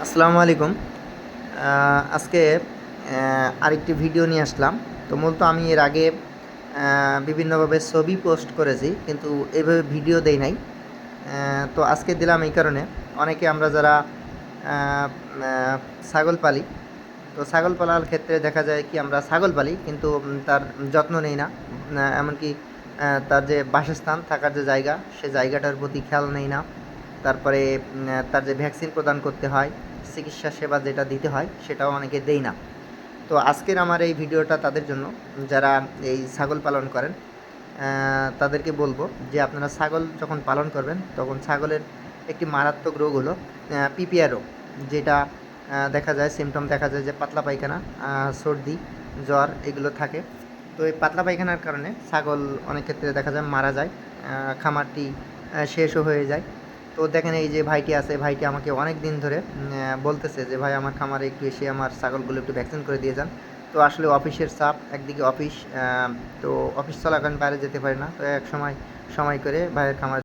আসসালামু আলাইকুম। আজকে আরেকটি ভিডিও নিয়ে আসলাম। তো মূলত আমি এর আগে বিভিন্নভাবে ছবি পোস্ট করেছি, কিন্তু এভাবে ভিডিও দেই নাই। তো আজকে দিলাম এই কারণে, অনেকে আমরা যারা আ আ ছাগল পালি, তো ছাগল পালার ক্ষেত্রে দেখা যায় কি আমরা ছাগল পালি কিন্তু তার যত্ন নেই না। এমনকি তার যে বাসস্থান, থাকার যে জায়গা, সে জায়গাটার প্রতি খেয়াল নেই না। তারপরে তার যে ভ্যাকসিন প্রদান করতে হয়, চিকিৎসা সেবা যেটা দিতে হয়, সেটাও অনেকে দেই না। তো আজকের আমার এই ভিডিওটা তাদের জন্য, যারা এই ছাগল পালন করেন। তাদেরকে বলব যে আপনারা ছাগল যখন পালন করবেন, তখন ছাগলের একটি মারাত্মক রোগ হলো পিপিআর রোগ। যেটা দেখা যায়, সিমটম দেখা যায় যে পাতলা পায়খানা, সর্দি, জ্বর এগুলো থাকে। তো এই পাতলা পায়খানার কারণে ছাগল অনেক ক্ষেত্রে দেখা যায় মারা যায়। খামারটি শেষও হয়ে যায়। তো দেখেন, এই যে ভাইটি আছে, ভাইটি আমাকে অনেক দিন ধরে বলতেছে যে ভাই আমার খামারে একটু এসে আমার ছাগলগুলো একটু ভ্যাকসিন করে দিয়ে যান। তো আসলে অফিসের চাপ, একদিকে অফিস, তো অফিস চলাকালীন বাইরে যেতে পারি না। তো এক সময় সময় করে ভাইয়ের খামারে